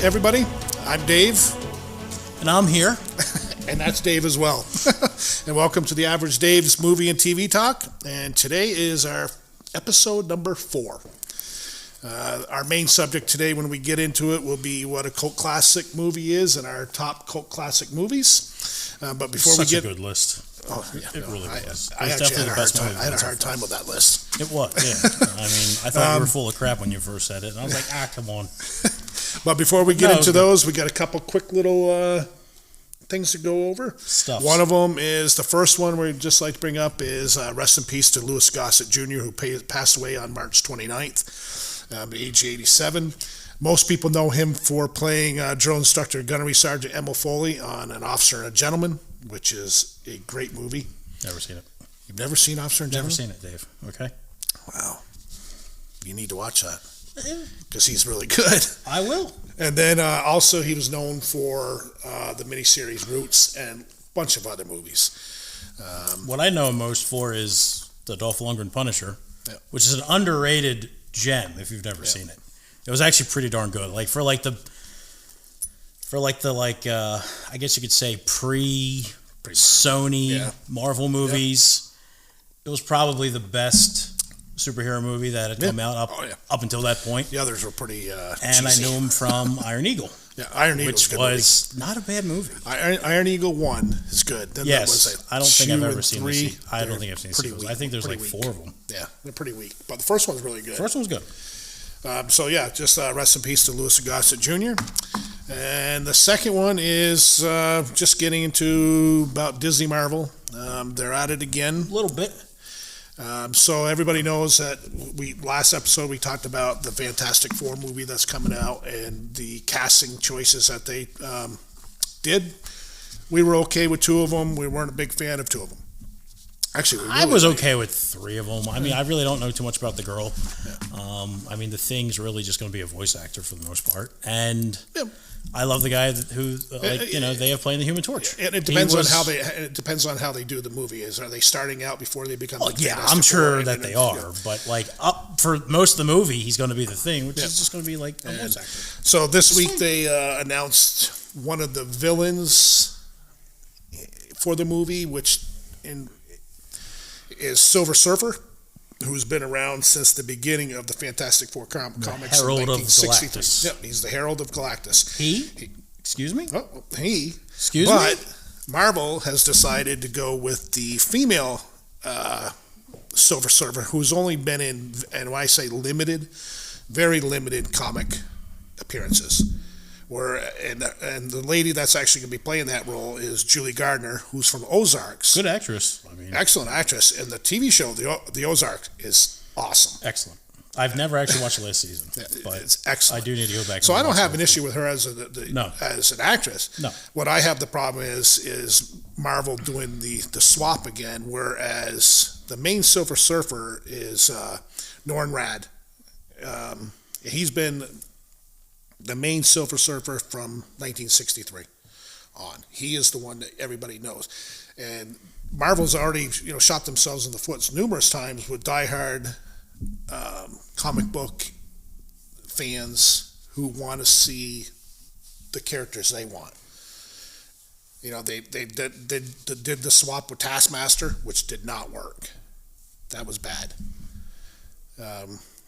everybody. I'm Dave. And I'm here. And that's Dave as well. And welcome to the Average Dave's Movie and TV Talk. And today is our episode number 4. Our main subject today, when we get into it, will be what a cult classic movie is and our top cult classic movies. But before Such we get a good list. Oh, yeah, it really was. I actually had a hard time. I had a hard time with that list. It was, yeah. I mean, I thought you were full of crap when you first said it, and I was like, come on. But before we get into those, we got a couple quick little things to go over. Stuff. One of them is the first one we'd just like to bring up is rest in peace to Louis Gossett Jr., who passed away on March 29th, age 87. Most people know him for playing drill instructor Gunnery Sergeant Emil Foley on An Officer and a Gentleman, which is a great movie. Never seen it. You've never seen Officer and Never Gentleman? seen it, Dave. Okay. Wow. You need to watch that because he's really good. I will. And then also he was known for the miniseries Roots and a bunch of other movies. What I know him most for is the Dolph Lundgren Punisher, Yeah. which is an underrated gem if you've never seen it. It was actually pretty darn good. I guess you could say pre-Sony Marvel movies. It was probably the best superhero movie that had come out up until that point. The others were pretty and cheesy. I knew him from Iron Eagle. Yeah, Iron Eagle was not a bad movie. Iron Eagle 1 is good. Then yes, I don't think I've ever seen 3. I don't think I've seen sequels. I think there's like 4 of them. Yeah, they're pretty weak. But the first one's really good. First one was good. Just rest in peace to Louis Gossett Jr. And the second one is just getting into about Disney Marvel. They're at it again. A little bit. So everybody knows that last episode we talked about the Fantastic Four movie that's coming out and the casting choices that they did. We were okay with 2 of them. We weren't a big fan of 2 of them. Actually, I was okay with 3 of them. I mean, I really don't know too much about the girl. Yeah. I mean, the Thing's really just going to be a voice actor for the most part, and I love the guy who, they have playing the Human Torch. And it depends on how they. It depends on how they do the movie. Are they starting out before they become? I'm sure that they are, but up for most of the movie, he's going to be the Thing, which is just going to be like a voice actor. So this week they announced one of the villains for the movie, which is Silver Surfer, who's been around since the beginning of the Fantastic Four comics Herald in 1963. of Galactus. Yep, he's the Herald of Galactus. Excuse me? Excuse me? But Marvel has decided to go with the female Silver Surfer, who's only been in, and when I say limited, very limited comic appearances. And the lady that's actually going to be playing that role is Julie Gardner, who's from Ozarks. Good actress. Excellent actress. And the TV show, The Ozark, is awesome. Excellent. I've never actually watched the last season, but it's excellent. I do need to go back. So I don't have an issue with her as as an actress. No. What I have the problem is Marvel doing the swap again, whereas the main Silver Surfer is Norrin Radd. He's been the main Silver Surfer from 1963 on. He is the one that everybody knows. And Marvel's already shot themselves in the foot numerous times with diehard comic book fans who want to see the characters they want. They did the swap with Taskmaster, which did not work. That was bad.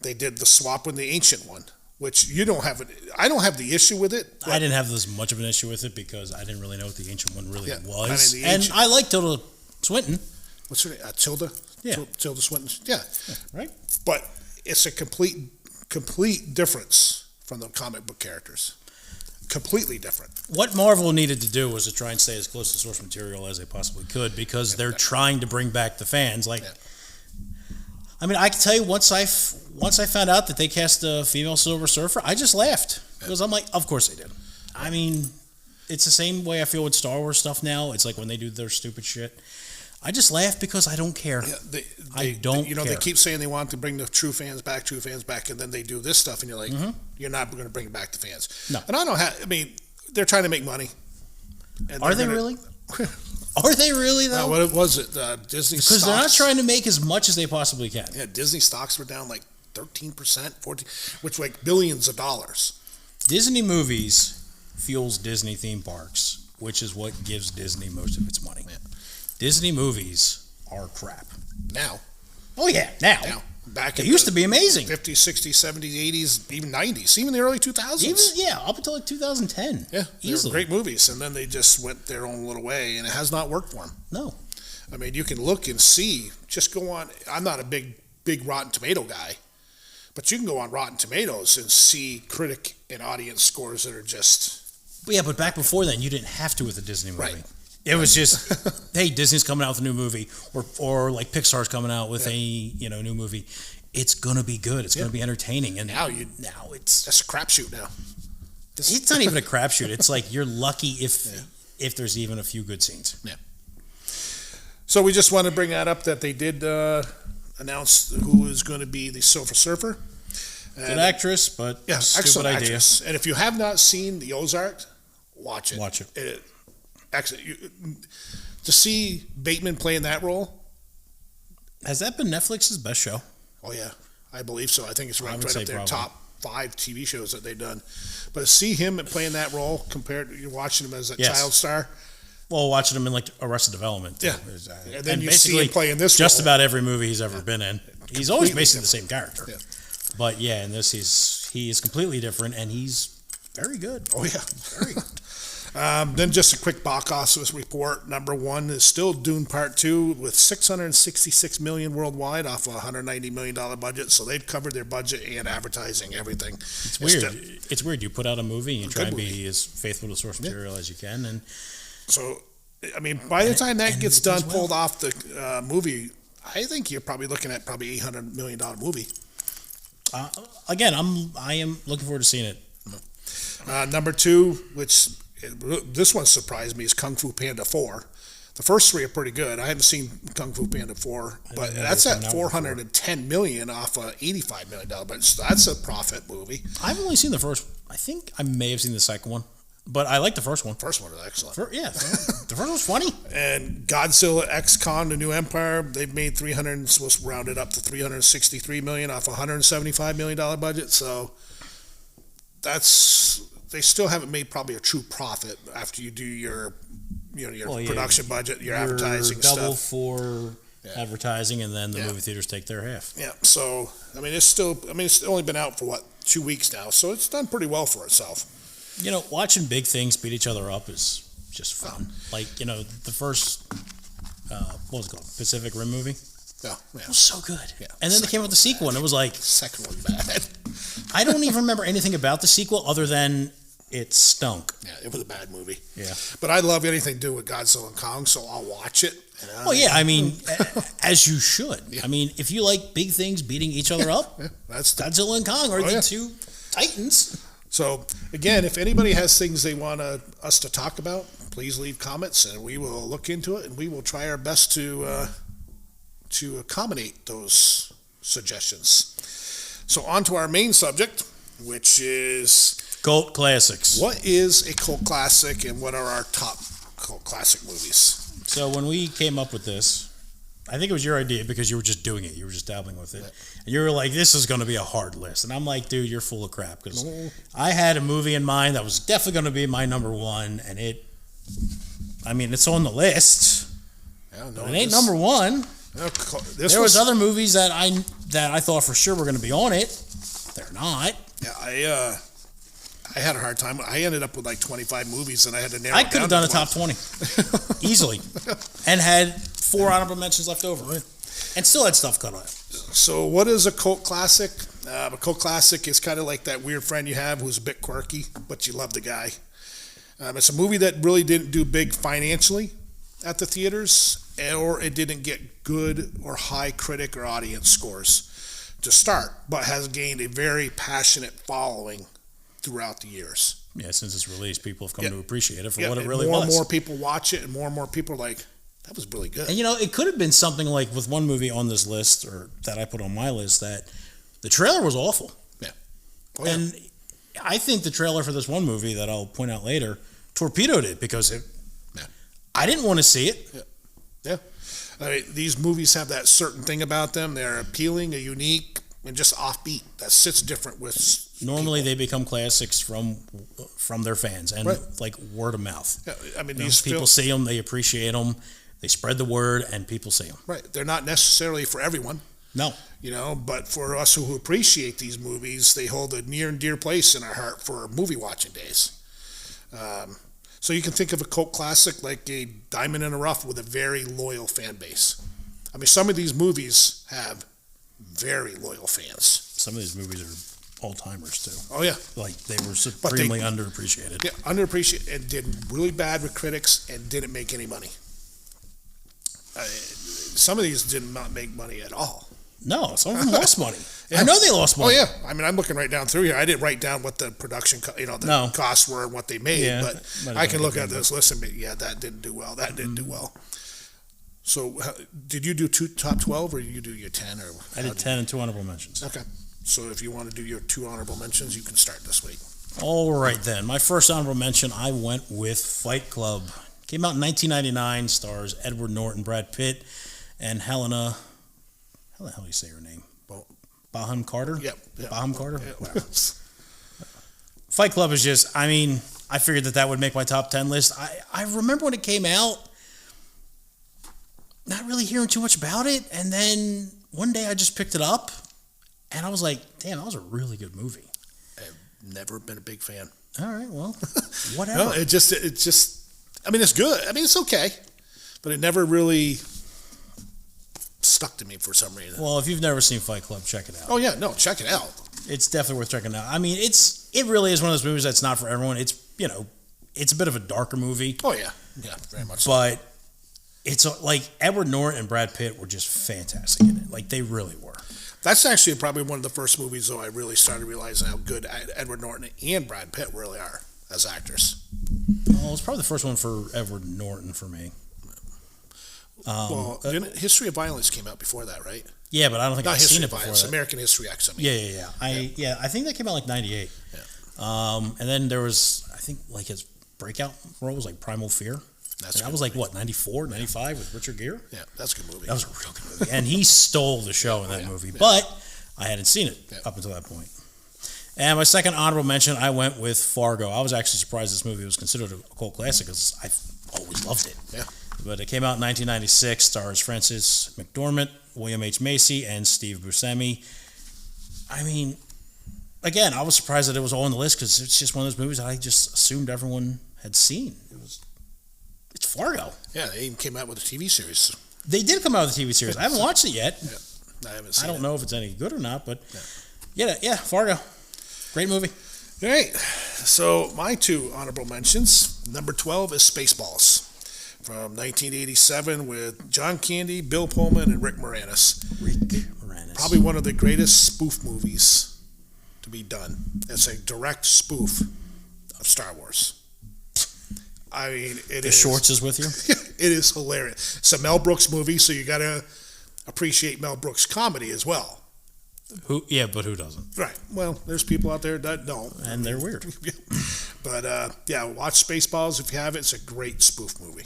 They did the swap with the Ancient One, which you don't have. I don't have the issue with it. I didn't have as much of an issue with it because I didn't really know what the Ancient One really was. And I like Tilda Swinton. What's her name? Tilda? Yeah. Tilda Swinton. Yeah. Right. But it's a complete difference from the comic book characters. Completely different. What Marvel needed to do was to try and stay as close to source material as they possibly could because they're trying to bring back the fans. I mean, I can tell you once I found out that they cast a female Silver Surfer, I just laughed because I'm like, of course they did. I mean, it's the same way I feel with Star Wars stuff now. It's like when they do their stupid shit. I just laugh because I don't care. Yeah, I don't care. They keep saying they want to bring the true fans back, and then they do this stuff, and you're like, you're not going to bring back the fans. No. And I don't have. I mean, they're trying to make money. Are they really? Are they really, though? What was it? Disney stocks? Because they're not trying to make as much as they possibly can. Yeah, Disney stocks were down like 13%, 14%, which like billions of dollars. Disney movies fuels Disney theme parks, which is what gives Disney most of its money. Yeah. Disney movies are crap. Now. Oh yeah, now. Back They in used the to be amazing. 50s, 60s, 70s, 80s, even 90s, even the early 2000s. Even, up until like 2010. Yeah, they were easily. great movies, and then they just went their own little way, and it has not worked for them. No. I mean, you can look and see. Just go on. I'm not a big Rotten Tomato guy, but you can go on Rotten Tomatoes and see critic and audience scores that are just But yeah, but back before then, you didn't have to with a Disney movie. Right. It was just, hey, Disney's coming out with a new movie, or like Pixar's coming out with a new movie. It's gonna be good. It's gonna be entertaining. And now it's that's a crapshoot now. it's not even a crapshoot. It's like you're lucky if there's even a few good scenes. Yeah. So we just want to bring that up that they did announce who is going to be the Silver Surfer. Good actress, but Yeah, stupid excellent idea. actress. And if you have not seen the Ozark, watch it. Watch it. Excellent. To see Bateman playing that role. Has that been Netflix's best show? Oh yeah, I believe so. I think it's ranked would right say up there, probably. top 5 TV shows that they've done. But to see him playing that role compared to you're watching him as a Yes. child star. Well, watching him in like Arrested Development. Yeah. And then you see him basically playing this just role. about every movie he's ever been in. He's always Completely basically the same character. Yeah. But yeah, in this he is completely different, and he's very good. Oh yeah, very good. Then just a quick box office report. Number one is still Dune Part 2 with $666 million worldwide off a $190 million budget. So they've covered their budget and advertising, everything. It's weird. It's weird. You put out a movie and you try and good be as faithful to source material as you can, and So, I mean, by the time that and gets it done, does well. pulled off the movie, I think you're probably looking at probably $800 million movie. again, I am looking forward to seeing it. Number two, which this one surprised me, is Kung Fu Panda 4. The first 3 are pretty good. I haven't seen Kung Fu Panda 4, but didn't know that's they were at coming out with $410 million off a $85 million budget. So that's a profit movie. I've only seen the first. I think I may have seen the second one, but I like the first one. First one is excellent. The first one's funny. And Godzilla X Kong: The New Empire, they've made 300, supposed to round it up to $363 million off a $175 million budget. So they still haven't made probably a true profit after you do your production budget, your advertising double stuff. for advertising, and then the movie theaters take their half. Yeah. So I mean, it's only been out for 2 weeks now, so it's done pretty well for itself. Watching big things beat each other up is just fun. Like, the first, what was it called? Pacific Rim movie? Yeah. It was so good. Yeah. And then they came out with the sequel, and it was like, Second one bad. I don't even remember anything about the sequel other than it stunk. Yeah, it was a bad movie. Yeah. But I love anything to do with Godzilla and Kong, so I'll watch it. Well, yeah, I mean, as you should. I mean, if you like big things beating each other up, That's the Godzilla and Kong are the yeah. two titans. So, again, if anybody has things they want us to talk about, please leave comments, and we will look into it, and we will try our best to accommodate those suggestions. So, on to our main subject, which is Cult classics. what is a cult classic, and what are our top cult classic movies? So when we came up with this, I think it was your idea because you were just doing it. You were just dabbling with it. And you were like, this is going to be a hard list. And I'm like, dude, you're full of crap. Because I had a movie in mind that was definitely going to be my number one. And it's on the list. Yeah, no, But it ain't number one. There was other movies that I thought for sure were going to be on it. They're not. Yeah, I had a hard time. I ended up with like 25 movies, and I had to narrow I it could have down done a to top 20 easily and had 4 honorable mentions left over and still had stuff cut out. So what is a cult classic? A cult classic is kind of like that weird friend you have who's a bit quirky, but you love the guy. It's a movie that really didn't do big financially at the theaters, or it didn't get good or high critic or audience scores to start, but has gained a very passionate following throughout the years. Yeah, since it's released, people have come to appreciate it for what it and really more was. and more people watch it, and more people are like, that was really good. And it could have been something like with one movie on this list, or that I put on my list, that the trailer was awful. Yeah. Oh, yeah. And I think the trailer for this one movie that I'll point out later torpedoed it because I didn't want to see it. Yeah. These movies have that certain thing about them. They're appealing, unique, and just offbeat. That sits different with Normally, they become classics from their fans and Right. like word of mouth. Yeah, I mean, You know, these people see them, they appreciate them, they spread the word, and people see them. right. They're not necessarily for everyone, No, but for us who appreciate these movies, they hold a near and dear place in our heart for movie watching days. So you can think of a cult classic like a Diamond in the Rough with a very loyal fan base. I mean, some of these movies have very loyal fans. some of these movies are old timers too. Oh yeah, Like they were supremely underappreciated. yeah, underappreciated and did really bad with critics and didn't make any money. Some of these did not make money at all. No, some of them lost money. Yeah. I know they lost Oh money. yeah, I mean, I'm looking right down through here. I didn't write down what the production, No. costs were and what they made, Yeah, but might have I been can a look good at this list and be, yeah, that didn't do well. That didn't do well. So, did you do top 12 or you do your 10 or? I did 10 and 2 honorable mentions. Okay, so if you want to do your 2 honorable mentions, you can start this week. All right, then. My first honorable mention, I went with Fight Club. Came out in 1999, stars Edward Norton, Brad Pitt, and Helena. How the hell do you say her name? Bonham Carter? Yep. Bonham Carter? Yeah. Whatever. Fight Club is just, I mean, I figured that would make my top 10 list. I remember when it came out, not really hearing too much about it. And then one day I just picked it up, and I was like, damn, that was a really good movie. I've never been a big fan. All right, well, whatever. No, it just, I mean, it's good. I mean, it's okay, but it never really stuck to me for some reason. Well, if you've never seen Fight Club, check it out. Oh yeah, no, check it out. It's definitely worth checking out. I mean, it really is one of those movies that's not for everyone. It's, it's a bit of a darker movie, Oh yeah, yeah, very much. So. but it's like Edward Norton and Brad Pitt were just fantastic in it. Like they really were. That's actually probably one of the first movies, though, I really started realizing how good Edward Norton and Brad Pitt really are as actors. Well, it's probably the first one for Edward Norton for me. History of Violence came out before that, right? Yeah, but I don't think Not I've History seen it of before Violence, that. American History X. I mean. Yeah. I think that came out like 98. Yeah. And then there was, I think, like his breakout role was like Primal Fear. That's a That good was like, movie. what, 94, 95 with Richard Gere? Yeah, that's a good movie. That was a real good movie. And he stole the show in that yeah, movie. yeah. But I hadn't seen it Yeah. up until that point. And my second honorable mention, I went with Fargo. I was actually surprised this movie was considered a cult classic because I've always loved it. Yeah. But it came out in 1996, stars Frances McDormand, William H. Macy, and Steve Buscemi. I mean, again, I was surprised that it was all on the list because it's just one of those movies that I just assumed everyone had seen. It's Fargo. Yeah, they even came out with a TV series. They did come out with a TV series. I haven't watched it yet. I haven't seen I don't it. know if it's any good or not, but yeah, Fargo. Great movie. All right. So my 2 honorable mentions. Number 12 is Spaceballs from 1987 with John Candy, Bill Pullman, and Rick Moranis. Probably one of the greatest spoof movies to be done. It's a direct spoof of Star Wars. I mean, The Shorts is with you? It is hilarious. It's a Mel Brooks movie, so you got to appreciate Mel Brooks' comedy as well. But who doesn't? Right. Well, there's people out there that don't. And they're weird. But watch Spaceballs if you have it. It's a great spoof movie.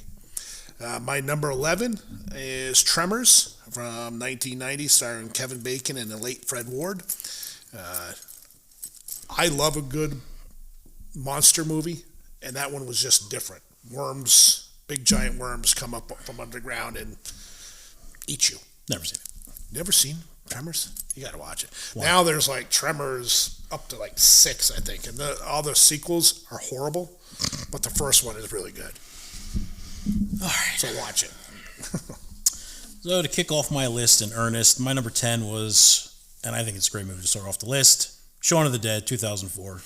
My number 11 is Tremors from 1990, starring Kevin Bacon and the late Fred Ward. I love a good monster movie, and that one was just different. Worms, big giant worms come up from underground and eat you. Never seen it. Never seen Tremors? You got to watch it. Wow. Now there's like Tremors up to like 6, I think, and all the sequels are horrible, but the first one is really good. All right. So watch it. So to kick off my list in earnest, my number 10 was, and I think it's a great movie to start off the list, Shaun of the Dead, 2004.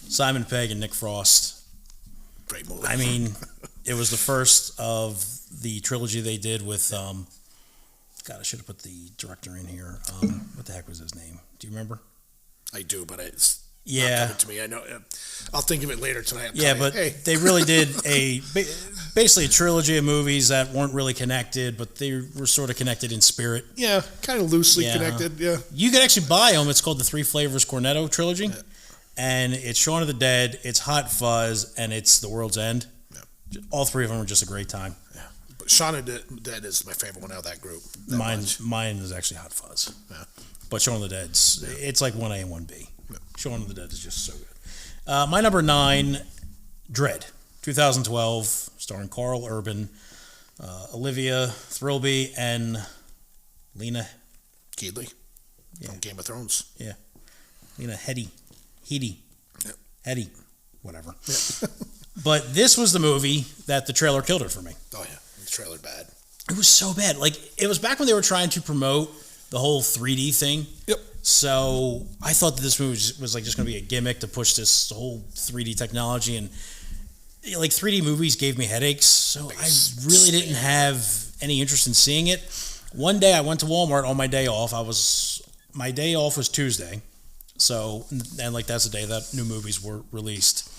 Simon Pegg and Nick Frost. Great movie. I mean, it was the first of the trilogy they did with, God, I should have put the director in here. What the heck was his name? Do you remember? I do, but it's not Yeah. coming to me. I know. I'll think of it later tonight. Yeah, but they really did basically a trilogy of movies that weren't really connected, but they were sort of connected in spirit. yeah, kind of loosely Yeah. connected. Yeah. You could actually buy them. It's called the Three Flavors Cornetto Trilogy. And it's Shaun of the Dead, it's Hot Fuzz, and it's The World's End. Yeah. All three of them are just a great time. Yeah. Shaun of the Dead is my favorite one out of that group. That bunch. Mine is actually Hot Fuzz. Yeah. But Shaun of the Dead's it's like 1A and 1B. Yeah. Shaun of the Dead is just so good. My number 9, Dread, 2012, starring Carl Urban, Olivia Thirlby, and Lena Headey from Game of Thrones. Yeah. Lena Headey. Yep. Headey. Whatever. Yep. But this was the movie that the trailer killed it for me. Oh, yeah. The trailer bad. It was so bad. Like, it was back when they were trying to promote the whole 3D thing. Yep. So I thought that this movie was like just going to be a gimmick to push this whole 3D technology. And, like, 3D movies gave me headaches. So I really didn't have any interest in seeing it. One day I went to Walmart on my day off. My day off was Tuesday. So, and like that's the day that new movies were released.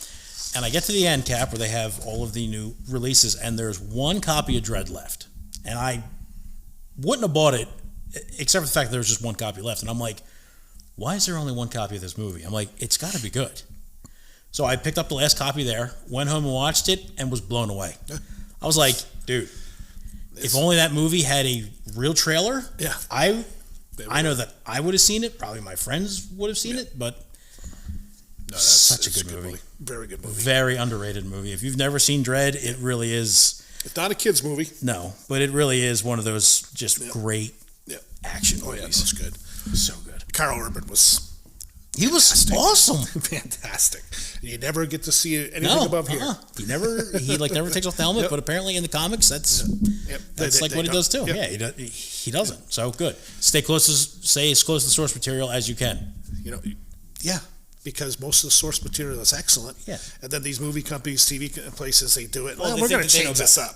And I get to the end cap where they have all of the new releases, and there's one copy of Dread left. And I wouldn't have bought it, except for the fact that there was just one copy left. And I'm like, why is there only one copy of this movie? I'm like, it's got to be good. So I picked up the last copy there, went home and watched it, and was blown away. I was like, dude, if only that movie had a real trailer, I know that I would have seen it. Probably my friends would have seen it, but no, that's such a good movie. Very good movie. Very underrated movie. If you've never seen Dread, it really is. It's not a kid's movie. No, but it really is one of those just great action movies. Oh, yeah, that's good. So good. Carl Urban was... He was awesome. Fantastic. You never get to see anything above here. He never takes off the helmet, but apparently in the comics that's what he does too. Yep. Yeah, he doesn't. So good. Stay as close to the source material as you can. Because most of the source material is excellent. Yeah. And then these movie companies, TV places, they do it. We're going to change this up.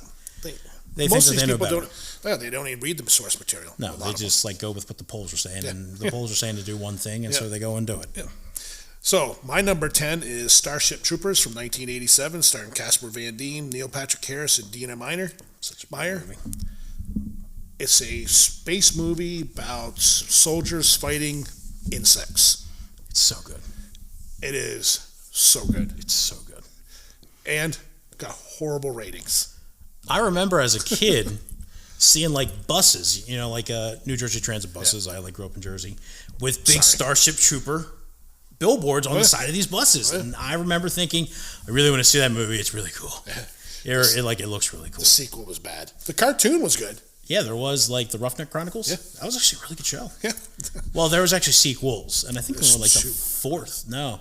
They think that they know better. They don't even read the source material. No, they just go with what the polls are saying, and the polls are saying to do one thing, and so they go and do it. Yeah. So my number 10 is Starship Troopers from 1987, starring Casper Van Dien, Neil Patrick Harris, and Dina Meyer. Such a Meyer. Movie. It's a space movie about soldiers fighting insects. It's so good. It is so good. It's so good. And got horrible ratings. I remember as a kid seeing like buses, like New Jersey Transit buses. I grew up in Jersey with big Starship Trooper billboards on the side of these buses, and I remember thinking, I really want to see that movie. It's really cool. It looks really cool. The sequel was bad. The cartoon was good. Yeah, there was the Roughneck Chronicles. Yeah. That was actually a really good show. Yeah. Well, there was actually sequels, and I think there were the fourth. No,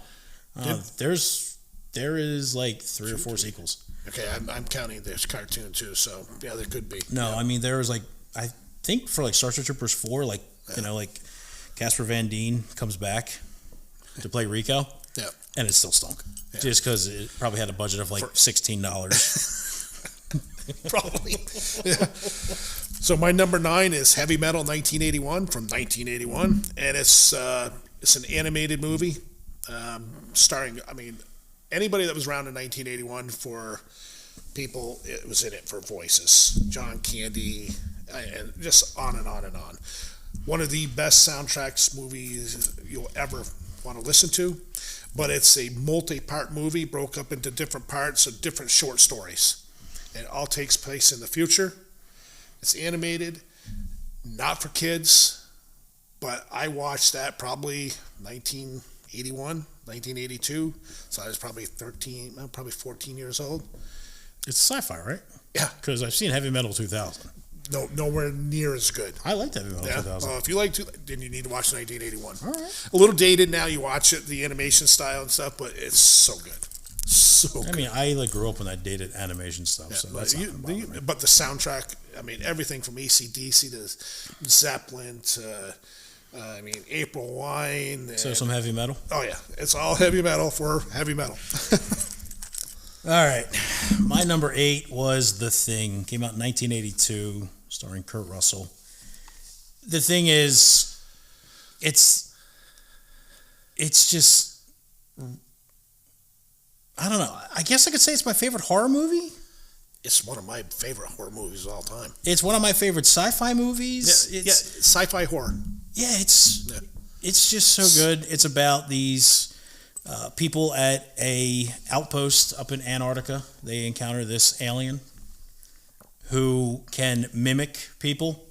there is 3 or 4 sequels. Okay, I'm counting this cartoon too, so yeah, there could be. No, I mean there was I think for Starship Troopers 4, Casper Van Dien comes back to play Rico. Yeah. And it still stunk. Yeah. Just because it probably had a budget of $16. Probably. Yeah. So my number 9 is Heavy Metal 1981 from 1981, and it's an animated movie starring. Anybody that was around in 1981 for people, it was in it for voices. John Candy, and just on and on and on. One of the best soundtracks movies you'll ever want to listen to, but it's a multi-part movie broke up into different parts of different short stories. It all takes place in the future. It's animated, not for kids, but I watched that probably 1981, 1982, so I was probably 14 years old. It's sci-fi, right? Yeah. Because I've seen Heavy Metal 2000. No, nowhere near as good. I liked Heavy Metal 2000. Well, if you like then you need to watch 1981. All right. A little dated now, you watch it, the animation style and stuff, but it's so good. So good. I grew up when I dated animation stuff, so that's but the soundtrack, everything from AC/DC to Zeppelin to April Wine. So some heavy metal? Oh, yeah. It's all heavy metal for heavy metal. All right. My number 8 was The Thing. Came out in 1982, starring Kurt Russell. The thing is, it's just, I don't know. I guess I could say it's my favorite horror movie. It's one of my favorite horror movies of all time. It's one of my favorite sci-fi movies. Yeah, sci-fi horror. Yeah, it's just so good. It's about these people at a outpost up in Antarctica. They encounter this alien, who can mimic people,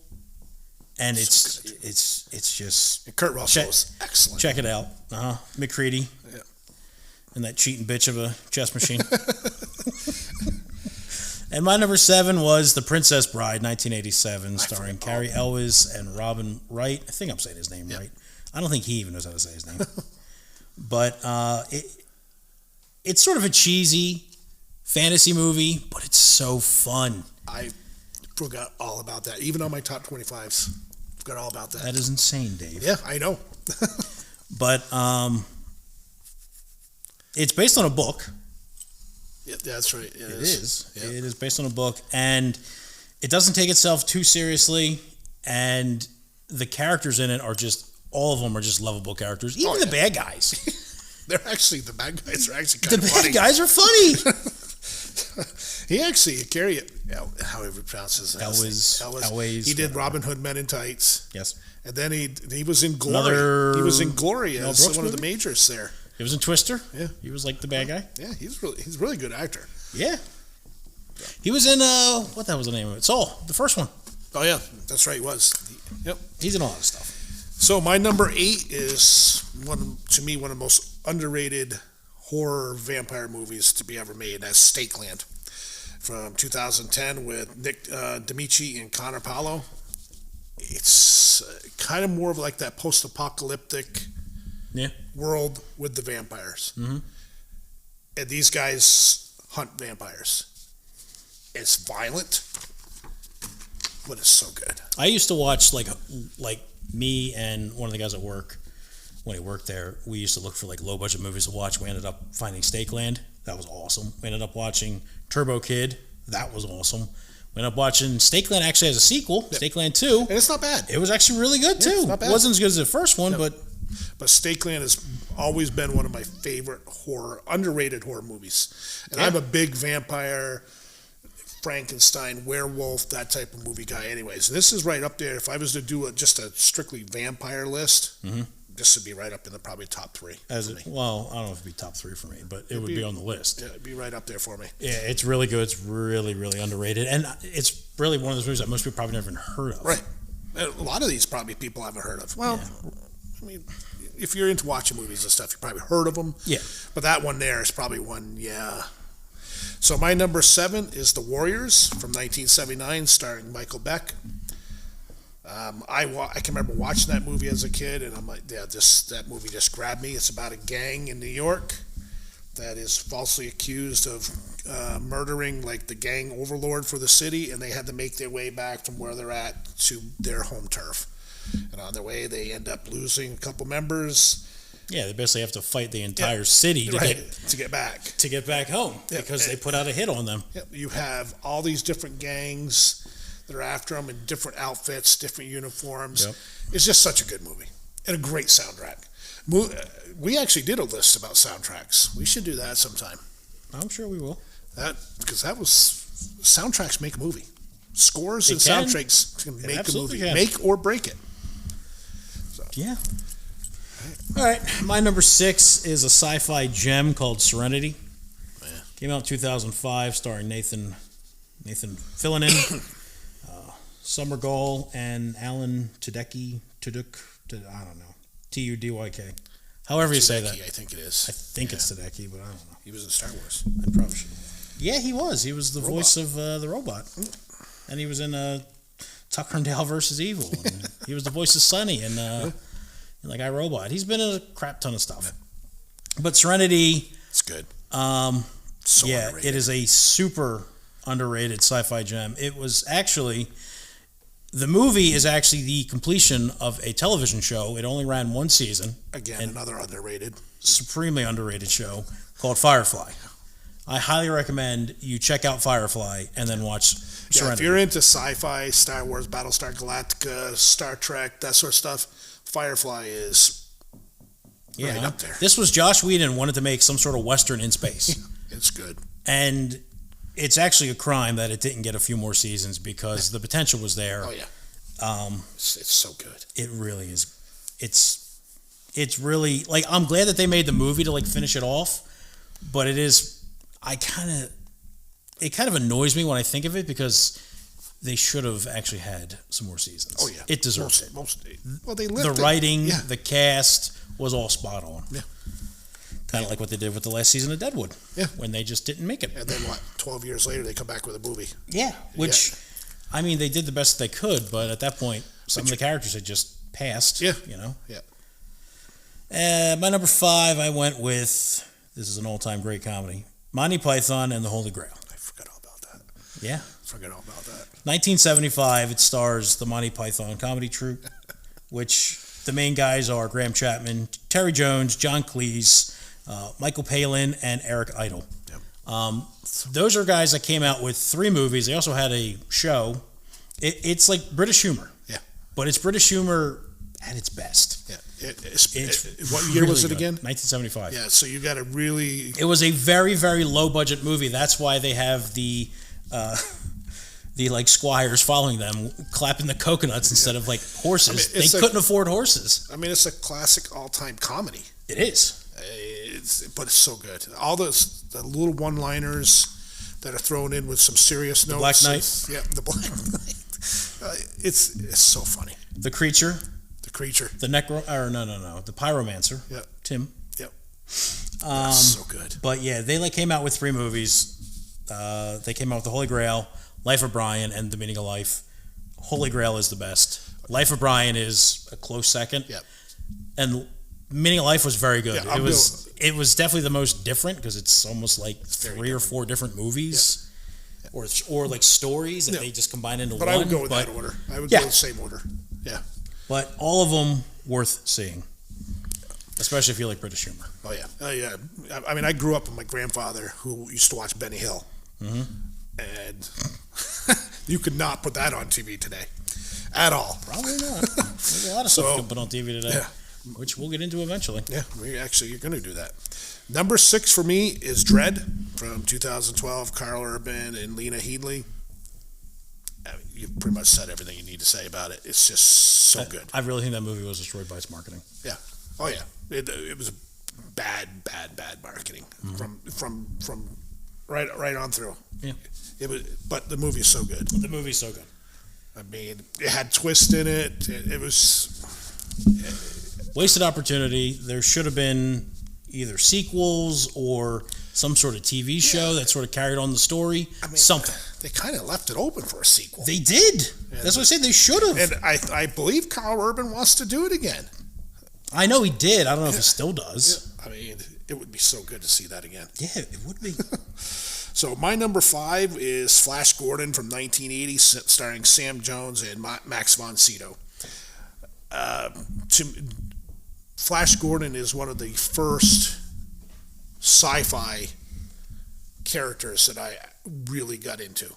and So it's just And Kurt Russell Check- is excellent. check it out. McCready, Yeah. and that cheating bitch of a chess machine. And my number 7 was The Princess Bride, 1987, starring Carrie Elwes and Robin Wright. I think I'm saying his name right. I don't think he even knows how to say his name. But it's sort of a cheesy fantasy movie, but it's so fun. I forgot all about that. Even on my top 25s, forgot all about that. That is insane, Dave. Yeah, I know. But it's based on a book. Yeah, that's right. It is. Yeah. It is based on a book, and it doesn't take itself too seriously. And the characters in it are just, all of them are just lovable characters. Even the bad guys. They're actually, the bad guys are actually The kind of bad funny. guys are funny. He actually, Gary, however he pronounces his name. Elwes, He did Robin Hood Men in Tights. Yes. And then he was in Glory. Another He was in Glory Mel as Brooks one of the movie? majors there. He was in Twister. Yeah. He was like the bad guy. Yeah, he's a really good actor. Yeah. He was in, what the hell was the name of it? Soul, the first one. Oh yeah, that's right. He was. Yep. He's in a lot of stuff. So my number 8 is one of the most underrated horror vampire movies to be ever made. That's Stakeland from 2010 with Nick D'Amici and Connor Paolo. It's kind of more of like that post-apocalyptic world with the vampires. Mm-hmm. And these guys hunt vampires. It's violent, but it's so good. I used to watch like me and one of the guys at work when he worked there. We used to look for like low budget movies to watch. We ended up finding Stakeland. That was awesome. We ended up watching Turbo Kid. That was awesome. We ended up watching Stakeland. Actually has a sequel, Stakeland 2. And it's not bad. It was actually really good too. it's not bad. It wasn't as good as the first one, but Stakeland has always been one of my favorite underrated horror movies. And I'm a big vampire, Frankenstein, werewolf, that type of movie guy anyways. This is right up there. If I was to do just a strictly vampire list, this would be right up in the probably top 3 for me. well, I don't know if it'd be top 3 for me, but it would be on the list. Yeah, it'd be right up there for me. Yeah, it's really good. It's really, really underrated. And it's really one of those movies that most people probably never even heard of. Right. And a lot of these probably people haven't heard of. Well, I mean, if you're into watching movies and stuff, you probably heard of them. Yeah. But that one there is probably one, yeah. So my number 7 is The Warriors from 1979, starring Michael Beck. I can remember watching that movie as a kid, and I'm like, yeah, that movie just grabbed me. It's about a gang in New York that is falsely accused of murdering like the gang overlord for the city, and they had to make their way back from where they're at to their home turf. And on their way, they end up losing a couple members. Yeah, they basically have to fight the entire city to get back. to get back home because they put out a hit on them. Yep. You have all these different gangs that are after them in different outfits, different uniforms. Yep. It's just such a good movie and a great soundtrack. We actually did a list about soundtracks. We should do that sometime. I'm sure we will. Because soundtracks make a movie. Scores and It can. soundtracks can make a absolutely movie, can. make or break it. Yeah. All right. My number 6 is a sci-fi gem called Serenity. Came out in 2005, starring Nathan Fillion, Summer Gall, and Alan Tudyk. I don't know. Tudyk. However you say that. I think it is. I think it's Tudyk, but I don't know. He was in Star Wars. I probably should. Yeah, he was. He was the voice of the robot, and he was in Tucker and Dale versus Evil. And he was the voice of Sonny in like iRobot. He's been in a crap ton of stuff. But Serenity, It's good. So underrated. it is a super underrated sci-fi gem. It was actually, the movie is actually the completion of a television show. It only ran one season. Again, another underrated. Supremely underrated show called Firefly. I highly recommend you check out Firefly and then watch Yeah, Serenity. if you're into sci-fi, Star Wars, Battlestar Galactica, Star Trek, that sort of stuff, Firefly is right up there. This was Josh Whedon wanted to make some sort of Western in space. It's good. And it's actually a crime that it didn't get a few more seasons because the potential was there. Oh, yeah. It's so good. It really is. It's really, like, I'm glad that they made the movie to, like, finish it off, but it kind of annoys me when I think of it because they should have actually had some more seasons. Oh yeah, it deserves it. Well, they lived The writing, Yeah. the cast was all spot on. Yeah. Kind of like what they did with the last season of Deadwood. Yeah. When they just didn't make it. And then 12 years later, they come back with a movie. Yeah. Which, I mean, they did the best they could, but at that point, some of the characters had just passed. Yeah. You know? Yeah. My number 5, I went with, this is an all-time great comedy, Monty Python and the Holy Grail. I forgot all about that. Yeah. Forgot all about that. 1975, it stars the Monty Python comedy troupe, which the main guys are Graham Chapman, Terry Jones, John Cleese, Michael Palin, and Eric Idle. Yep. Those are guys that came out with 3 movies. They also had a show. It's like British humor. Yeah. But it's British humor at its best. Yeah. It's what year was it really again? good. 1975. Yeah, so you got to really... It was a very, very low budget movie. That's why they have the like squires following them, clapping the coconuts instead of like horses. They couldn't afford horses. I mean, it's a classic all-time comedy. It is. But it's so good. All the little one-liners that are thrown in with some serious notes. Black Knight. Yeah, the Black Knight. It's so funny. The Creature. The Creature. The the Pyromancer. Yep. Tim. Yep. So good. But yeah, they came out with 3 movies. They came out with The Holy Grail, Life of Brian, and The Meaning of Life. Holy Grail is the best. Life of Brian is a close second. Yep. And Meaning of Life was very good. Yeah, it was definitely the most different because it's almost like 3 or 4 different movies. Yeah. Or like stories that they just combine into one. But I would go with that order. I would go the same order. Yeah. But all of them worth seeing, especially if you like British humor. Oh yeah. Oh yeah. I mean, I grew up with my grandfather who used to watch Benny Hill, and you could not put that on TV today, at all. Probably not. There's a lot of stuff you can put on TV today, which we'll get into eventually. Yeah, you're going to do that. Number 6 for me is Dread from 2012. Carl Urban and Lena Headey. I mean, you've pretty much said everything you need to say about it. It's just so good. I really think that movie was destroyed by its marketing. Yeah. Oh yeah. It was bad marketing from right on through. Yeah. It was, but the movie is so good. The movie's so good. I mean, it had twist in it. It was wasted opportunity. There should have been either sequels or some sort of TV show that sort of carried on the story. I mean, something. They kind of left it open for a sequel. They did. That's what I said. They should have. And I believe Carl Urban wants to do it again. I know he did. I don't know if he still does. Yeah. I mean, it would be so good to see that again. Yeah, it would be. So my number 5 is Flash Gordon from 1980, starring Sam Jones and Max von Sydow. Flash Gordon is one of the first sci-fi characters that I really got into.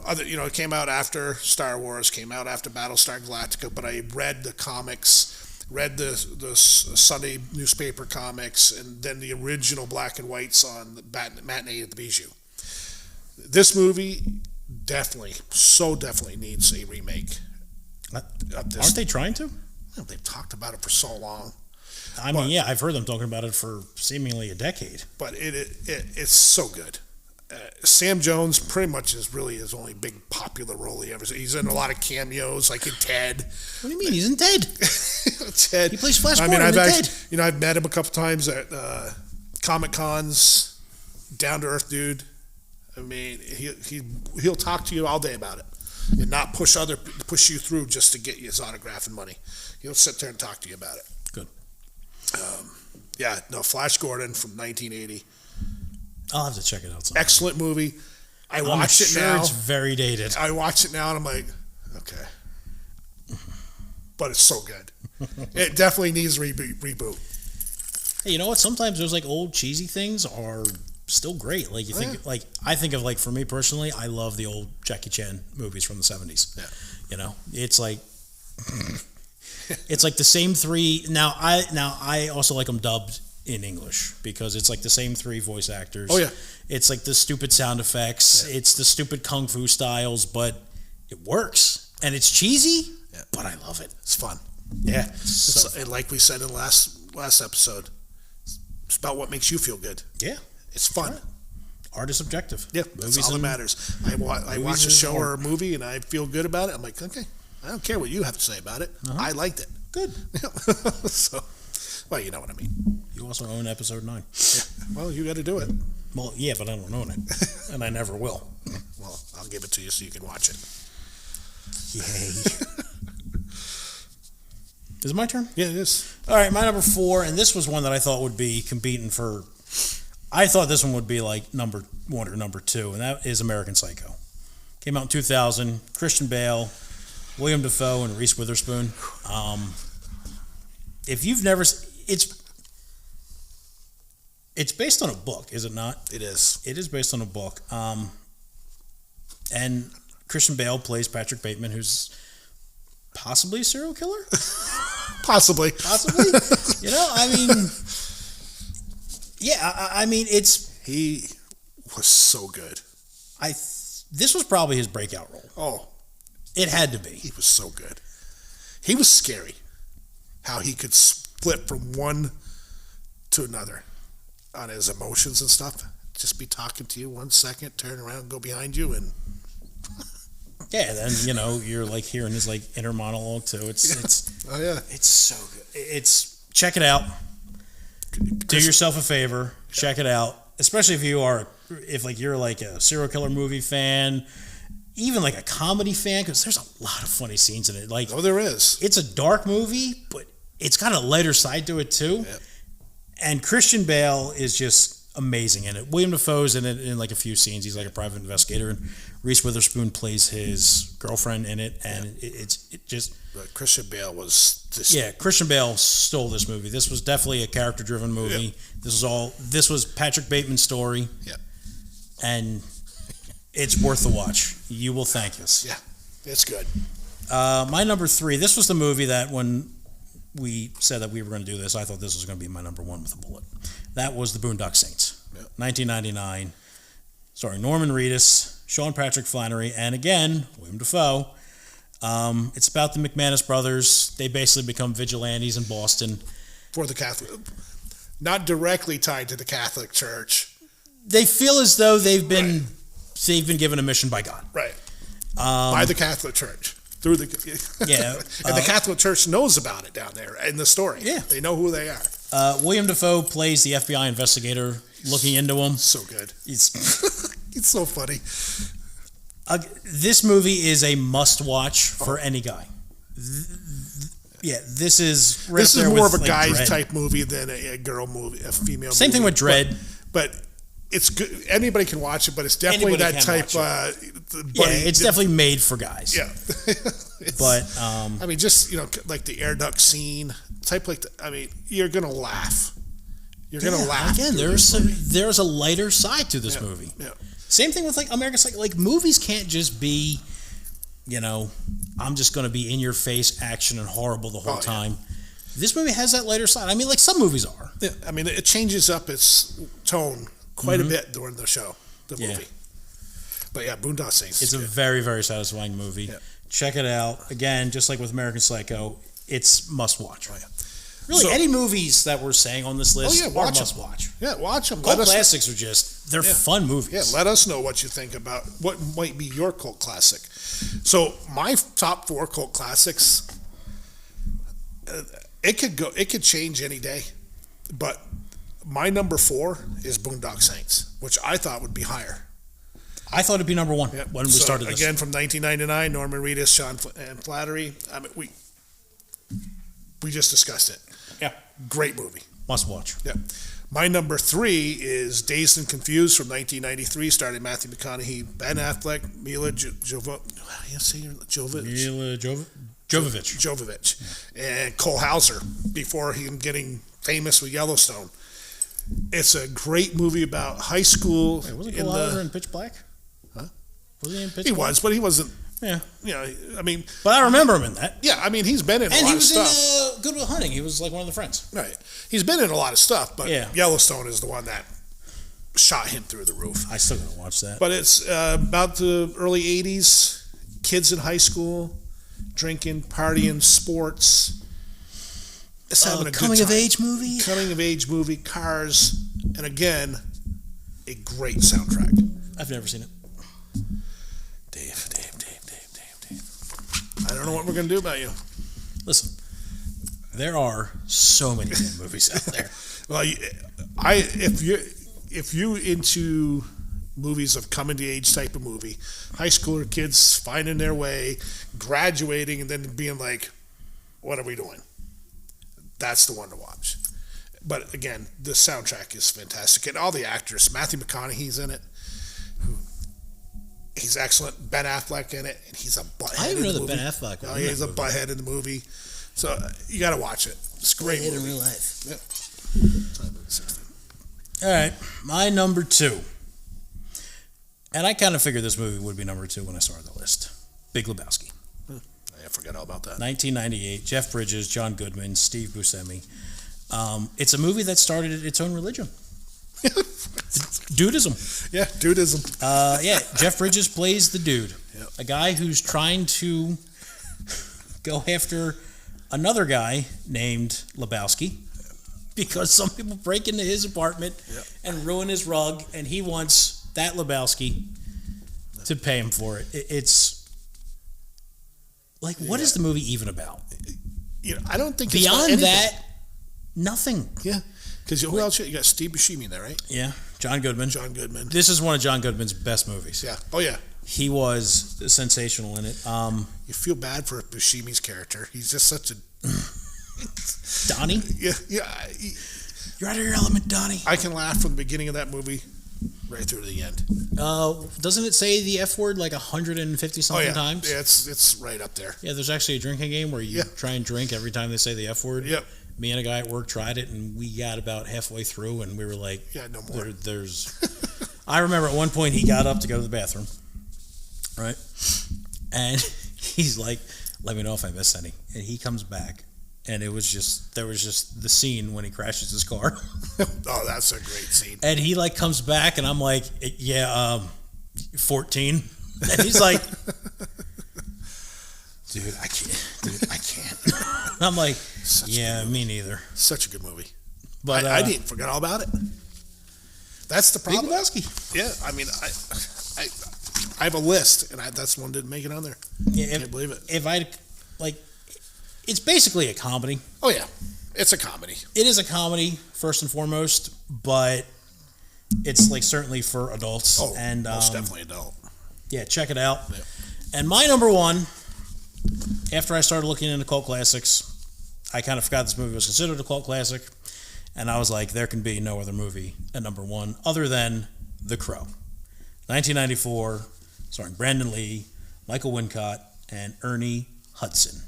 It came out after Star Wars, came out after Battlestar Galactica, but I read the comics, read the Sunday newspaper comics, and then the original black and whites on the Matinee at the Bijou. This movie definitely needs a remake. Aren't they trying to? Well, they've talked about it for so long. I mean, yeah, I've heard them talking about it for seemingly a decade. But it's so good. Sam Jones pretty much is really his only big popular role he ever. He's in a lot of cameos, like in Ted. What do you mean? He's in Ted. Ted. He plays Flash Gordon in Ted. I've met him a couple times at Comic Cons. Down to earth dude. I mean, he'll talk to you all day about it, and not push you through just to get you his autograph and money. He'll sit there and talk to you about it. Good. Flash Gordon from 1980. I'll have to check it out sometime. Excellent movie. I watched it now. It's very dated. I watch it now and I'm like, okay. But it's so good. It definitely needs a reboot. Hey, you know what? Sometimes those like old cheesy things are still great. Like I think of like for me personally, I love the old Jackie Chan movies from the 70s. Yeah. You know, it's like it's like the same 3. Now I also like them dubbed in English because it's like the same 3 voice actors. Oh yeah. It's like the stupid sound effects. Yeah. It's the stupid kung fu styles, but it works and it's cheesy. Yeah. But I love it. It's fun. Yeah. Like we said in the last episode, it's about what makes you feel good. Yeah. It's fun. Right. art is subjective. Yeah, that's all that matters. I watch a show or a movie and I feel good about it. I'm like, okay, I don't care what you have to say about it. I liked it. Good. So, well, you know what I mean. You also own episode 9. Yeah. Well, you got to do it. Well, yeah, but I don't own it, and I never will. Well, I'll give it to you so you can watch it. Yay. Is it my turn? Yeah, it is. All right, my number 4, and this was one that I thought would be competing for. I thought this one would be like number 1 or number 2, and that is American Psycho. Came out in 2000. Christian Bale, William Dafoe, and Reese Witherspoon. If you've never, it's based on a book, is it not? It is. It is based on a book. And Christian Bale plays Patrick Bateman, who's possibly a serial killer. Possibly. You know, I mean, yeah, I mean, he was so good. This was probably his breakout role. Oh, it had to be. He was so good. He was scary. How he could split from one to another on his emotions and stuff. Just be talking to you 1 second, turn around, go behind you, and yeah, then you know you're like hearing his like inner monologue too. It's oh yeah, it's so good. Check it out. Do yourself a favor. Check it out, especially if you're like a serial killer movie fan, even like a comedy fan, because there's a lot of funny scenes in it. Like, oh, there is. It's a dark movie, but it's got a lighter side to it too. Yep. And Christian Bale is just amazing in it. William Dafoe's in it in like a few scenes. He's like a private investigator, and Reese Witherspoon plays his girlfriend in it. And But Christian Bale was just... Yeah, Christian Bale stole this movie. This was definitely a character-driven movie. Yeah. This was Patrick Bateman's story. Yeah. And it's worth the watch. You will thank us. Yeah, it's good. My number 3, this was the movie that when we said that we were going to do this, I thought this was going to be my number 1 with a bullet. That was The Boondock Saints, 1999. Starring Norman Reedus, Sean Patrick Flannery, and again, William Dafoe. It's about the McManus brothers. They basically become vigilantes in Boston. For the Catholic. Not directly tied to the Catholic Church. They feel as though they've been given a mission by God. Right. By the Catholic Church. Through the yeah, and the Catholic Church knows about it down there in the story. Yeah, they know who they are. William Dafoe plays the FBI investigator looking into him. So good. It's so funny. This movie is a must-watch for any guy. Yeah, this is more of a guy's type movie than a girl movie, a female. Same thing with Dredd, but it's good. Anybody can watch it, but it's definitely that type. It's definitely made for guys. Yeah, but I mean, just like the air duct scene, you're gonna laugh. You're gonna laugh. Again, there's a lighter side to this movie. Yeah. Same thing with like American Psycho. Like movies can't just be, I'm just going to be in your face action and horrible the whole time. Yeah. This movie has that lighter side. I mean, like some movies are. Yeah, I mean, it changes up its tone quite a bit during the show, the movie. But yeah, Boondock Saints. It's a very, very satisfying movie. Yeah. Check it out. Again, just like with American Psycho, it's must watch. Oh, yeah. Really, any movies that we're saying on this list are must watch. Yeah, watch them. Cult classics are they're fun movies. Yeah, let us know what you think about what might be your cult classic. So my top 4 cult classics, it could change any day, but my number 4 is Boondock Saints, which I thought would be higher. I thought it'd be number 1 when we started this. Again, from 1999, Norman Reedus, Sean and Flattery. I mean, we just discussed it. Yeah. Great movie. Must watch. Yeah. My number 3 is Dazed and Confused from 1993, starring Matthew McConaughey, Ben Affleck, Mila Jovovich, and Cole Hauser before him getting famous with Yellowstone. It's a great movie about high school. Wait, wasn't Cole Hauser in Pitch Black? Huh? Was he in Pitch Black? He was, but he wasn't. Yeah. I mean. But I remember him in that. Yeah, I mean, he's been in a lot of stuff. And he was in Good Will Hunting. He was like one of the friends. Right. He's been in a lot of stuff, but Yellowstone is the one that shot him through the roof. I still gotta watch that. But it's about the early 80s, kids in high school, drinking, partying, sports. It's having a good time. Coming of age movie? Coming of age movie, cars, and again, a great soundtrack. I've never seen it. Dave. I don't know what we're going to do about you. Listen, there are so many good movies out there. Well, if you into movies of coming to age type of movie, high schooler kids finding their way, graduating, and then being like, what are we doing? That's the one to watch. But again, the soundtrack is fantastic. And all the actors, Matthew McConaughey's in it. He's excellent. Ben Affleck in it. And he's a butthead. I didn't know that Ben movie. Affleck was Oh, in yeah, he's that a movie. butthead in the movie. So you got to watch it. It's a great In movie. real life. Yep. All right, my number 2. And I kind of figured this movie would be number 2 when I started the list. Big Lebowski. I forgot all about that. 1998, Jeff Bridges, John Goodman, Steve Buscemi. It's a movie that started its own religion. Dudism. Yeah, dudism. Jeff Bridges plays the dude. Yep. A guy who's trying to go after another guy named Lebowski because some people break into his apartment and ruin his rug, and he wants that Lebowski to pay him for it. It's like, what is the movie even about? I don't think it's about Beyond anything. that, nothing. Yeah, because who else? You got Steve Buscemi in there, right? Yeah, John Goodman. John Goodman. This is one of John Goodman's best movies. Yeah. Oh yeah. He was sensational in it. You feel bad for Buscemi's character. He's just such a Donnie? yeah. You're out of your element, Donnie. I can laugh from the beginning of that movie right through to the end. Doesn't it say the F word like 150 Oh something yeah. times? Yeah, it's right up there. Yeah, there's actually a drinking game where you try and drink every time they say the F word. Yep. Me and a guy at work tried it, and we got about halfway through, and we were like, Yeah, no more. There's. I remember at one point he got up to go to the bathroom, right? And he's like, "Let me know if I miss any." And he comes back, and there was just the scene when he crashes his car, Oh, that's a great scene. and he like comes back, and I'm like, "Yeah, 14," and he's like, "Dude, I can't." I'm like, "Yeah, me neither." Such a good movie. But I didn't forget all about it. That's the Big problem. Lebowski. Yeah, I mean, I have a list, and that's one didn't make it on there. Yeah, Can't believe it. If I like, it's basically a comedy. Oh yeah, it's a comedy. It is a comedy first and foremost, but it's like certainly for adults. Oh, and most definitely adult. Yeah, check it out. Yeah. And my number 1, after I started looking into cult classics, I kind of forgot this movie was considered a cult classic, and I was like, there can be no other movie at number 1 other than The Crow. 1994, starring Brandon Lee, Michael Wincott, and Ernie Hudson,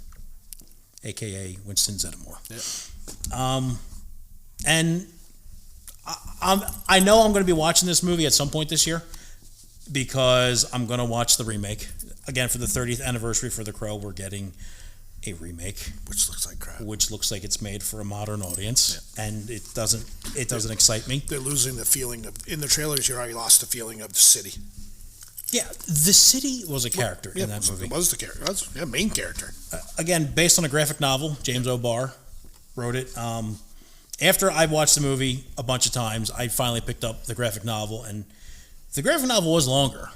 a.k.a. Winston Zeddemore. Yeah. And I know I'm going to be watching this movie at some point this year because I'm going to watch the remake. Again, for the 30th anniversary for The Crow, we're getting a remake, Which looks like crap. which looks like it's made for a modern audience, and it doesn't excite me. They're losing the feeling of, in the trailers, you already lost the feeling of the city. Yeah, the city was a character in that movie. It was the character. It was main character. Again, based on a graphic novel. James O'Barr wrote it. After I watched the movie a bunch of times, I finally picked up the graphic novel, and the graphic novel was longer.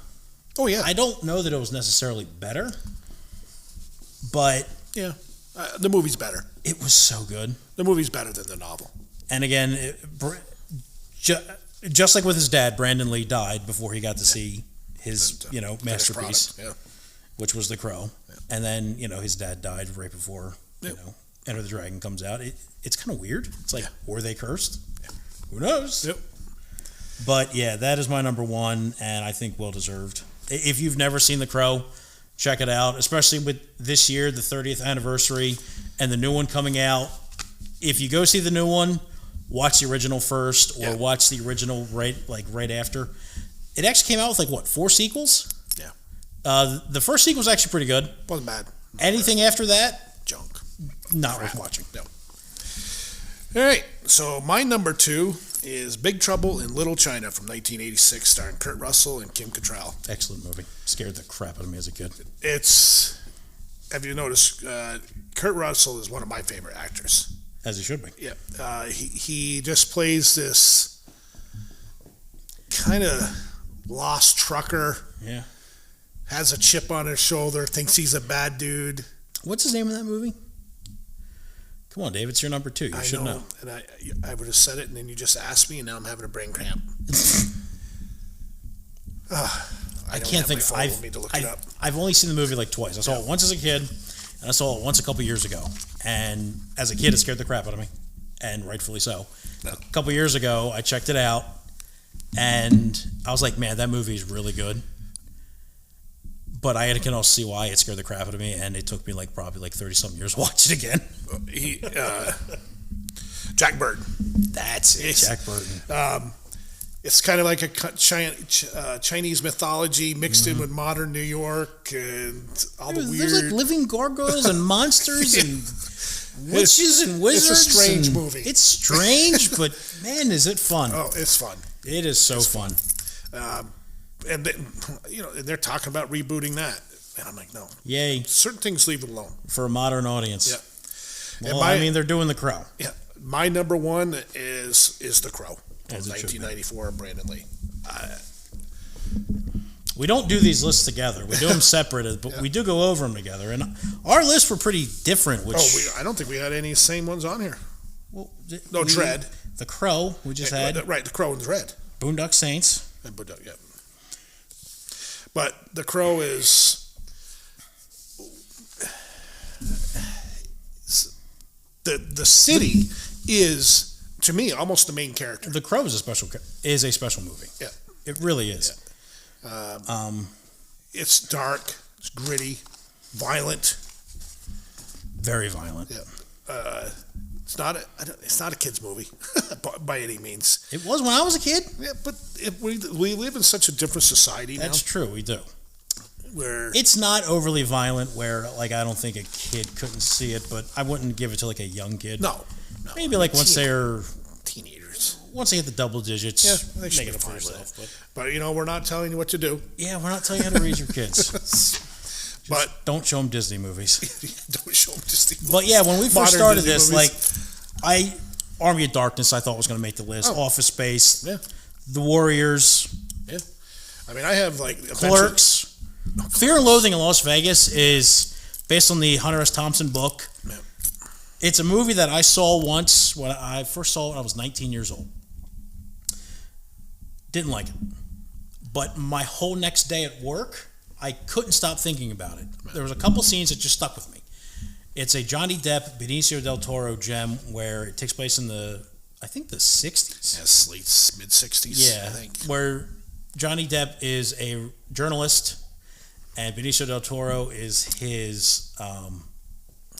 Oh yeah. I don't know that it was necessarily better, but Yeah. The movie's better. it was so good. The movie's better than the novel. And again, just like with his dad, Brandon Lee died before he got to see his, Finished masterpiece, product. which was The Crow. And then, his dad died right before, Yep. Enter the Dragon comes out. It's kind of weird. It's like, Yeah. were they cursed? Who knows? Yep. But yeah, that is my number 1, and I think well deserved. If you've never seen The Crow, check it out, especially with this year, the 30th anniversary, and the new one coming out. If you go see the new one, watch the original first, or Yeah. watch the original right after. It actually came out with 4 sequels? Yeah. The first sequel was actually pretty good. Wasn't bad. Anything after that, Junk. not worth watching. No. All right. So my number 2 is Big Trouble in Little China from 1986, starring Kurt Russell and Kim Cattrall. Excellent movie. Scared the crap out of me as a kid. Have you noticed, Kurt Russell is one of my favorite actors. As he should be. Yeah. He just plays this kind of lost trucker, Yeah. has a chip on his shoulder, thinks he's a bad dude. What's his name in that movie? Come on, Dave. It's your number 2. You should know. And I would have said it, and then you just asked me, and now I'm having a brain cramp. I can't think. I've only seen the movie like twice. I saw it once as a kid, and I saw it once a couple years ago. And as a kid, it scared the crap out of me, and rightfully so. No. A couple years ago, I checked it out, and I was like, "Man, that movie is really good." But I can also see why it scared the crap out of me, and it took me probably 30-something years to watch it again. Jack Burton. That's it, Jack Burton. It's kind of like a Chinese mythology mixed in with modern New York and all the weird. There's like living gargoyles and monsters and witches and wizards. It's a strange movie. It's strange, but man, is it fun! Oh, it's fun. It is so fun. And they're talking about rebooting that, and I'm like, no. Yay! Certain things leave it alone For a modern audience. Yeah. Well, they're doing The Crow. Yeah. My number one is The Crow. As it should be. 1994, Brandon Lee. We don't do these lists together. We do them separate, but we do go over them together. And our lists were pretty different. I don't think we had any same ones on here. Well, Dredd. The Crow, we just had. Right, The Crow and Dredd. Boondock Saints. And Boondock, yeah. But The Crow is... The city is... To me, almost the main character. The Crow is a special movie. Yeah, it really is. Yeah. It's dark, it's gritty, violent. Very violent. Yeah. It's not a kids movie by any means. It was when I was a kid. Yeah, but we live in such a different society now. That's true. We do. Where it's not overly violent. Where I don't think a kid couldn't see it, but I wouldn't give it to a young kid. No. Maybe once they're teenagers. Once they hit the double digits, yeah, they should make it for for themselves. But we're not telling you what to do. Yeah, we're not telling you how to raise your kids. But don't show them Disney movies. Don't show them Disney movies. But yeah, when we first started this, movies. Army of Darkness, I thought was going to make the list. Office Space, yeah, The Warriors. Yeah, I have Clerks. Fear and Loathing in Las Vegas is based on the Hunter S. Thompson book. Yeah. It's a movie that I saw once when I first saw it when I was 19 years old. Didn't like it. But my whole next day at work, I couldn't stop thinking about it. There was a couple scenes that just stuck with me. It's a Johnny Depp, Benicio del Toro gem where it takes place in the 60s. Yes, late mid-60s, yeah, I think. Where Johnny Depp is a journalist and Benicio del Toro is his...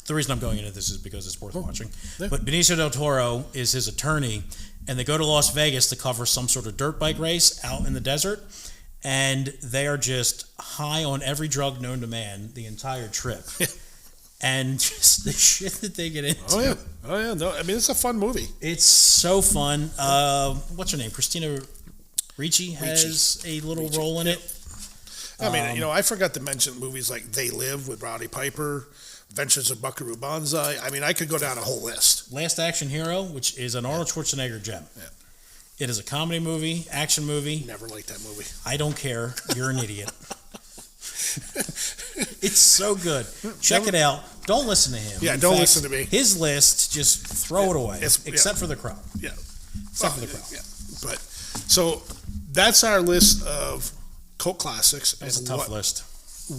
the reason I'm going into this is because it's worth watching. Yeah. But Benicio del Toro is his attorney, and they go to Las Vegas to cover some sort of dirt bike race out in the desert, and they are just high on every drug known to man the entire trip. And just the shit that they get into. Oh yeah. No, it's a fun movie. It's so fun. What's her name? Christina Ricci has a little role in it. I forgot to mention movies like They Live with Roddy Piper, Adventures of Buckaroo Banzai. I could go down a whole list. Last Action Hero, which is an Arnold Schwarzenegger gem. Yeah. It is a comedy movie, action movie. Never liked that movie. I don't care. You're an idiot. It's so good. Check it out. Don't listen to him. Yeah, don't listen to me. His list, just throw it away. Except for The Crow. Yeah. Except for The Crow. Yeah. But, so, that's our list of cult classics. That's a tough list.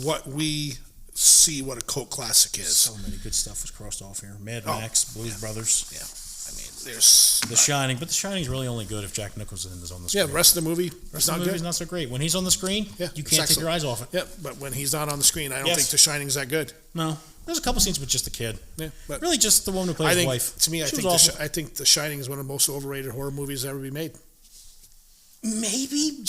What we see what a cult classic is. So many good stuff was crossed off here. Mad Max, Blues Brothers. Yeah. There's... The Shining, but The Shining's really only good if Jack Nicholson is on the screen. Yeah, the rest of the movie is not so great. When he's on the screen, you can't take your eyes off it. Yeah, but when he's not on the screen, I don't think The Shining's that good. No. There's a couple scenes with just the kid. Yeah, but really just the woman who plays his wife. To me, I think The Shining is one of the most overrated horror movies ever be made. Maybe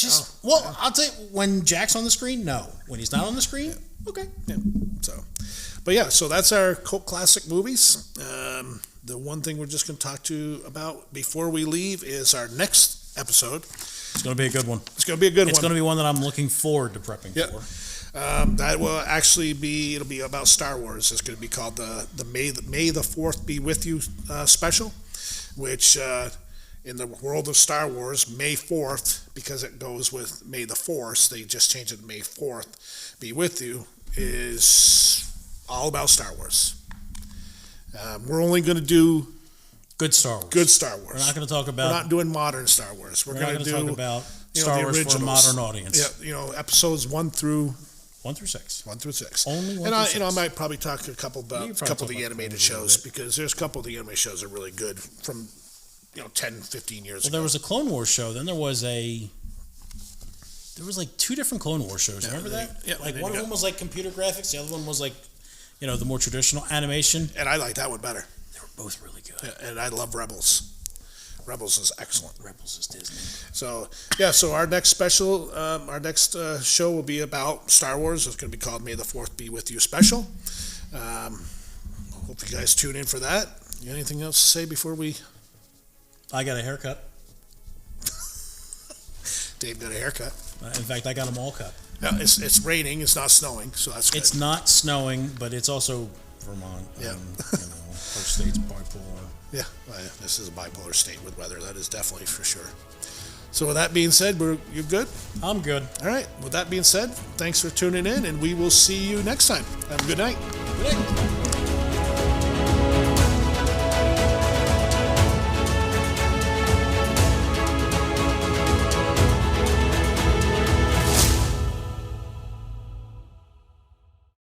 I'll tell you, when Jack's on the screen, no. When he's not on the screen, okay. Yeah. So that's our cult classic movies. The one thing we're just going to talk to you about before we leave is our next episode. It's going to be a good one. It's going to be a good one. It's going to be one that I'm looking forward to prepping for. That will actually it'll be about Star Wars. It's going to be called the May the 4th Be With You special, which in the world of Star Wars, May 4th, because it goes with May the 4th, they just changed it to May 4th, Be With You, is all about Star Wars. We're only going to do Good Star Wars. good Star Wars. We're not going to talk We're about. not doing modern Star Wars. We're We're not going to going to do talk about the Star Wars for a originals. modern audience. Yeah, episodes 1 through 1 through 6. 6. Only 1 And through I 6. might probably talk a couple You about can a probably couple of talk the about animated Clone Wars shows a bit. because there's a couple of the anime shows that are really good from 10, 15 years Well, ago. there was a Clone Wars show. Then there was like 2 different Clone Wars shows. Remember that? yeah, Like and one you of got- them was like computer graphics. The other one was like, the more traditional animation. And I like that one better. They were both really good. Yeah, and I love Rebels. Rebels is excellent. Rebels is Disney. So so our next special, show will be about Star Wars. It's going to be called May the 4th Be With You Special. Hope you guys tune in for that. You got anything else to say before we? I got a haircut. Dave got a haircut. In fact, I got them all cut. Yeah, it's raining. It's not snowing, so that's good. It's not snowing, but it's also Vermont. Yeah. And, our state's bipolar. Yeah, this is a bipolar state with weather. That is definitely for sure. So with that being said, you're good? I'm good. All right. With that being said, thanks for tuning in, and we will see you next time. Have a good night. Good night.